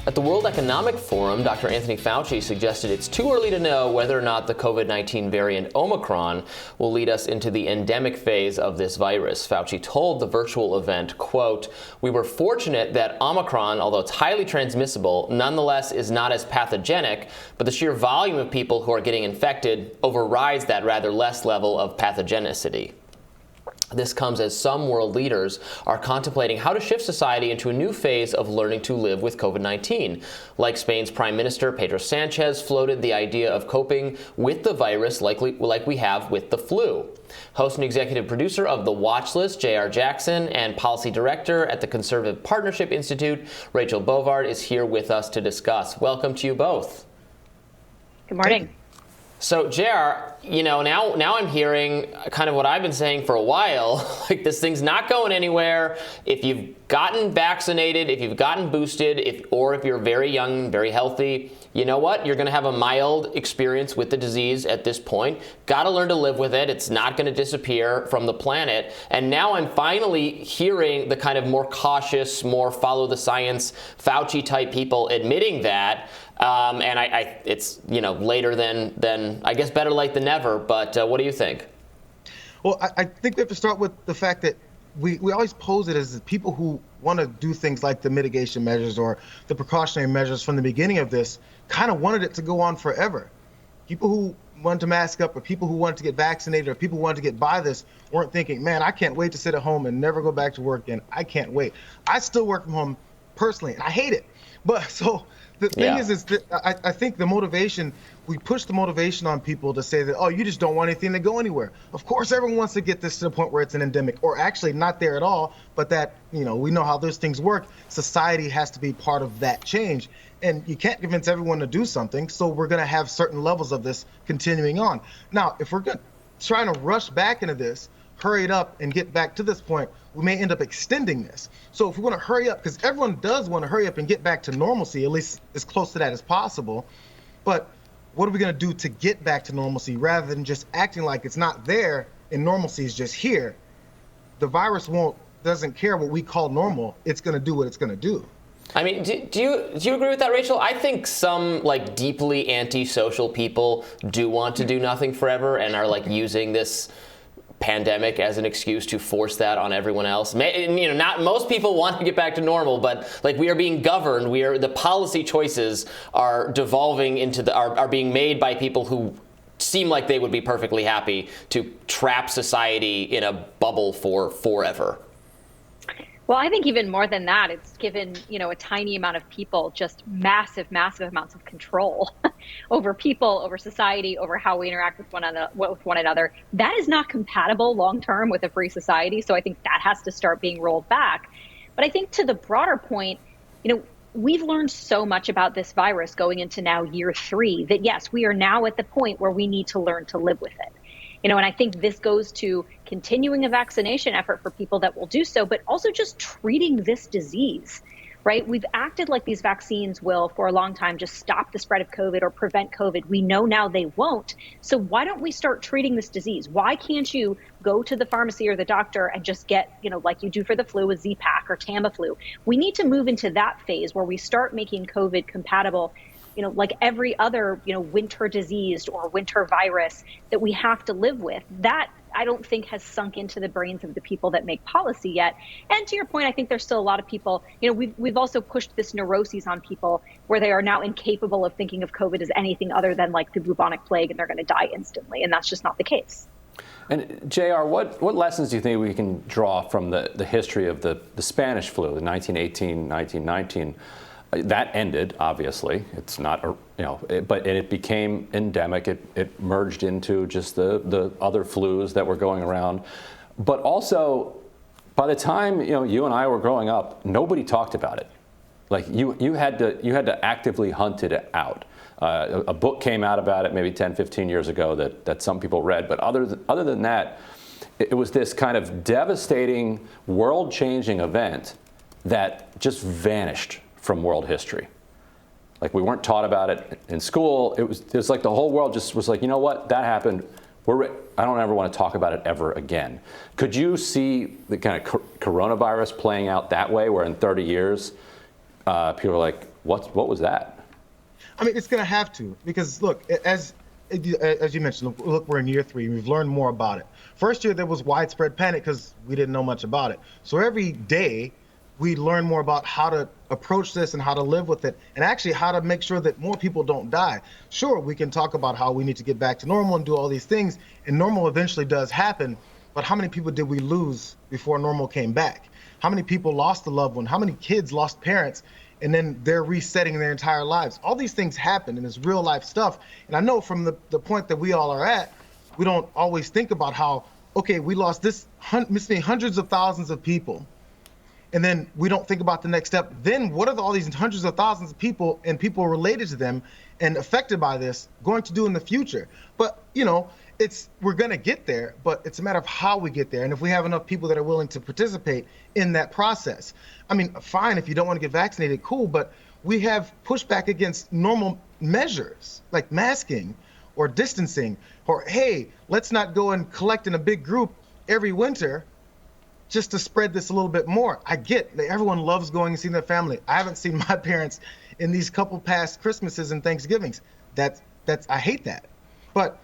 At the World Economic Forum, Dr. Anthony Fauci suggested it's too early to know whether or not the COVID-19 variant Omicron will lead us into the endemic phase of this virus. Fauci told the virtual event, quote, "We were fortunate that Omicron, although it's highly transmissible, nonetheless is not as pathogenic, but the sheer volume of people who are getting infected overrides that rather less level of pathogenicity." This comes as some world leaders are contemplating how to shift society into a new phase of learning to live with COVID-19. Like Spain's Prime Minister Pedro Sanchez floated the idea of coping with the virus like we have with the flu. Host and executive producer of The Watch List, J.R. Jackson, and policy director at the Conservative Partnership Institute, Rachel Bovard, is here with us to discuss. Welcome to you both. Good morning. So, JR, now I'm hearing kind of what I've been saying for a while, like this thing's not going anywhere. If you've gotten vaccinated, if you've gotten boosted, or if you're very young, very healthy, you know what? You're going to have a mild experience with the disease at this point. Got to learn to live with it. It's not going to disappear from the planet. And now I'm finally hearing the kind of more cautious, more follow the science, Fauci type people admitting that. And it's later than I guess better late than never. But what do you think? Well, I think we have to start with the fact that we always pose it as the people who want to do things like the mitigation measures or the precautionary measures from the beginning of this kind of wanted it to go on forever. People who wanted to mask up or people who wanted to get vaccinated or people who wanted to get by this weren't thinking, man, I can't wait to sit at home and never go back to work again. I can't wait. I still work from home personally, and I hate it. But so the thing is that I think the motivation, we push the motivation on people to say that, oh, you just don't want anything to go anywhere. Of course, everyone wants to get this to the point where it's an endemic, or actually not there at all, but that, we know how those things work. Society has to be part of that change. And you can't convince everyone to do something, so we're going to have certain levels of this continuing on. Now, if we're trying to rush back into this, hurry it up and get back to this point, we may end up extending this. So if we want to hurry up, because everyone does want to hurry up and get back to normalcy, at least as close to that as possible. But what are we going to do to get back to normalcy rather than just acting like it's not there and normalcy is just here? The virus doesn't care what we call normal. It's going to do what it's going to do. I mean, do you agree with that, Rachel? I think some deeply antisocial people do want to do nothing forever and are using this pandemic as an excuse to force that on everyone else. Not most people want to get back to normal, but we are being governed. The policy choices are devolving into are being made by people who seem like they would be perfectly happy to trap society in a bubble for forever. Well, I think even more than that, it's given, a tiny amount of people just massive amounts of control over people, over society, over how we interact with one another. That is not compatible long term with a free society. So I think that has to start being rolled back. But I think to the broader point, we've learned so much about this virus going into now year 3 that, yes, we are now at the point where we need to learn to live with it. And I think this goes to continuing a vaccination effort for people that will do so, but also just treating this disease, right? We've acted like these vaccines will, for a long time, just stop the spread of COVID or prevent COVID. We know now they won't. So why don't we start treating this disease? Why can't you go to the pharmacy or the doctor and just get, like you do for the flu, a Z-Pak or Tamiflu? We need to move into that phase where we start making COVID compatible, like every other, winter disease or winter virus that we have to live with. That, I don't think, has sunk into the brains of the people that make policy yet. And to your point, I think there's still a lot of people, we've also pushed this neuroses on people where they are now incapable of thinking of COVID as anything other than the bubonic plague, and they're going to die instantly. And that's just not the case. And JR, what lessons do you think we can draw from the history of the Spanish flu, the 1918, 1919? That ended, obviously. It's not, but it became endemic. It merged into just the other flus that were going around. But also, by the time you and I were growing up, nobody talked about it. You had to actively hunt it out. A book came out about it maybe 10, 15 years ago that some people read. But other than that, it was this kind of devastating, world-changing event that just vanished from world history. We weren't taught about it in school. It was like the whole world just was you know what, that happened. I don't ever want to talk about it ever again. Could you see the kind of coronavirus playing out that way, where in 30 years, people are like, what was that? I mean, it's going to have to, because look, as you mentioned, look, we're in year 3. We've learned more about it. First year, there was widespread panic because we didn't know much about it. So every day, we learn more about how to approach this and how to live with it, and actually how to make sure that more people don't die. Sure, we can talk about how we need to get back to normal and do all these things, and normal eventually does happen, but how many people did we lose before normal came back? How many people lost a loved one? How many kids lost parents? And then they're resetting their entire lives. All these things happen, and it's real life stuff. And I know from the point that we all are at, we don't always think about how, okay, we lost this many hundreds of thousands of people. And then we don't think about the next step. Then what are all these hundreds of thousands of people and people related to them and affected by this going to do in the future? But, we're going to get there, but it's a matter of how we get there. And if we have enough people that are willing to participate in that process. I mean, fine, if you don't want to get vaccinated, cool, but we have pushback against normal measures like masking or distancing, or, hey, let's not go and collect in a big group every winter just to spread this a little bit more. I get that everyone loves going and seeing their family. I haven't seen my parents in these couple past Christmases and Thanksgivings. I hate that. But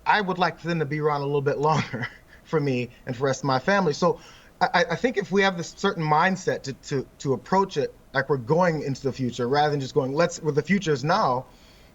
I would like them to be around a little bit longer for me and for the rest of my family. So I think if we have this certain mindset to approach it like we're going into the future rather than just going, where the future is now,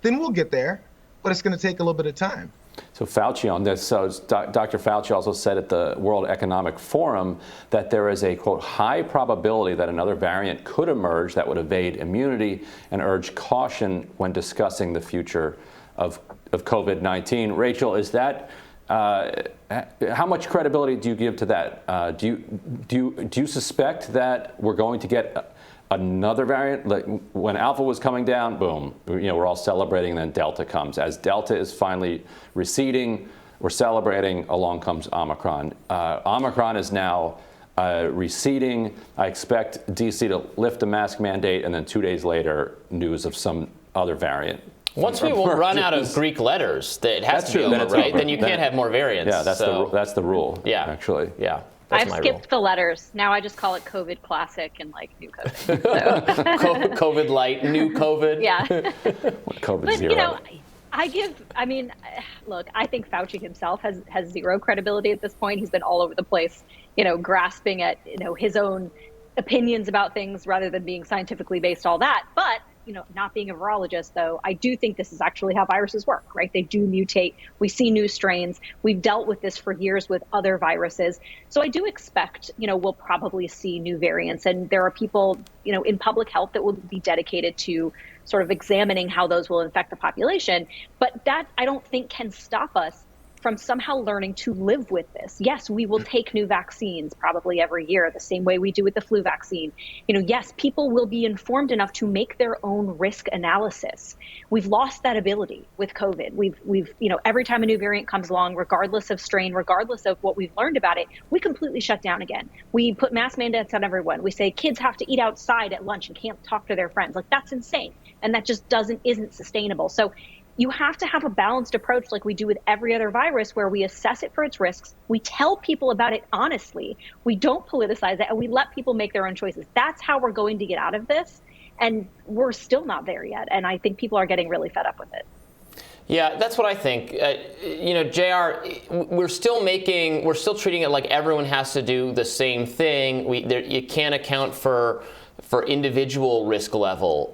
then we'll get there, but it's going to take a little bit of time. So Fauci on this, Dr. Fauci also said at the World Economic Forum that there is a, quote, high probability that another variant could emerge that would evade immunity, and urge caution when discussing the future of COVID-19. Rachel, is that, how much credibility do you give to that? Do you suspect that we're going to get another variant? Like when Alpha was coming down, boom, we're all celebrating, then Delta comes. As Delta is finally receding, we're celebrating, along comes Omicron. Omicron is now receding. I expect DC to lift the mask mandate, and then 2 days later, news of some other variant. Once we will run out of Greek letters, that has to be over, right? Then you can't have more variants. Yeah, that's the rule. Yeah, actually. Yeah. I've skipped the letters. Now I just call it COVID Classic and new COVID. So. COVID Light, new COVID. Yeah. COVID Zero. Look, I think Fauci himself has zero credibility at this point. He's been all over the place, grasping at, his own opinions about things rather than being scientifically based, all that. But not being a virologist, though, I do think this is actually how viruses work, right? They do mutate. We see new strains. We've dealt with this for years with other viruses. So I do expect, we'll probably see new variants. And there are people, in public health that will be dedicated to sort of examining how those will infect the population. But that, I don't think, can stop us from somehow learning to live with this. Yes, we will take new vaccines probably every year, the same way we do with the flu vaccine. Yes, people will be informed enough to make their own risk analysis. We've lost that ability with COVID. We've every time a new variant comes along, regardless of strain, regardless of what we've learned about it, we completely shut down again. We put mask mandates on everyone. We say kids have to eat outside at lunch and can't talk to their friends. Like, that's insane. And that just isn't sustainable. So you have to have a balanced approach like we do with every other virus, where we assess it for its risks. We tell people about it honestly. We don't politicize it, and we let people make their own choices. That's how we're going to get out of this. And we're still not there yet. And I think people are getting really fed up with it. Yeah, that's what I think. JR, we're still treating it like everyone has to do the same thing. You can't account for individual risk level.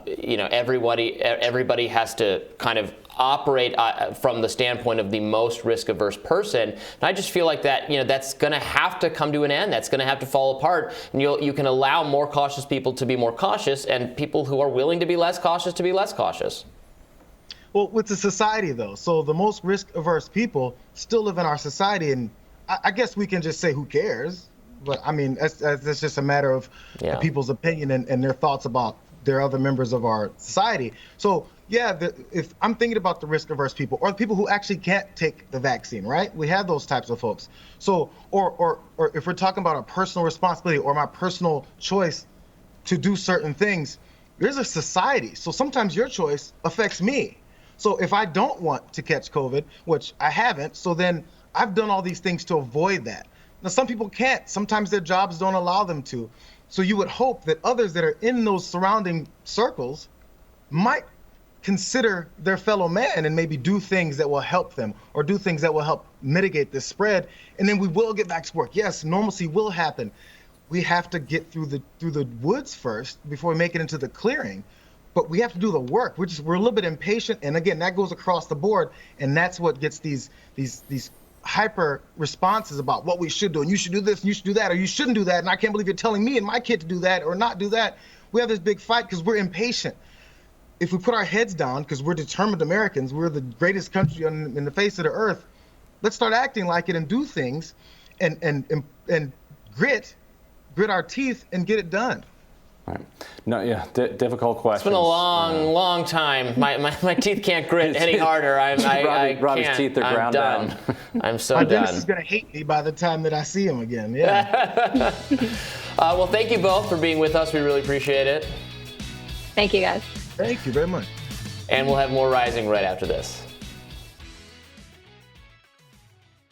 Everybody has to kind of operate from the standpoint of the most risk-averse person. And I just feel like that, that's going to have to come to an end. That's going to have to fall apart. And you can allow more cautious people to be more cautious, and people who are willing to be less cautious to be less cautious. Well, with the society, though, so the most risk-averse people still live in our society, and I guess we can just say, who cares? But I mean, that's just a matter of people's opinion and their thoughts about their other members of our society. So if I'm thinking about the risk-averse people, or the people who actually can't take the vaccine, right? We have those types of folks. So, or if we're talking about a personal responsibility or my personal choice to do certain things, there's a society. So sometimes your choice affects me. So if I don't want to catch COVID, which I haven't, so then I've done all these things to avoid that. Now, some people can't. Sometimes their jobs don't allow them to. So you would hope that others that are in those surrounding circles might consider their fellow man and maybe do things that will help them or do things that will help mitigate this spread. And then we will get back to work. Yes, normalcy will happen. We have to get through the woods first before we make it into the clearing. But we have to do the work. We're a little bit impatient. And again, that goes across the board. And that's what gets these hyper responses about what we should do. And you should do this and you should do that, or you shouldn't do that. And I can't believe you're telling me and my kid to do that or not do that. We have this big fight because we're impatient. If we put our heads down, because we're determined Americans, we're the greatest country in the face of the earth, let's start acting like it and do things and grit our teeth and get it done. Right. No, yeah, difficult question. It's been a long time. My teeth can't grit any harder. Robbie's can't. teeth are ground down. I'm so My done. dentist is going to hate me by the time that I see him again. Yeah. Well, thank you both for being with us. We really appreciate it. Thank you, guys. Thank you very much. And we'll have more Rising right after this.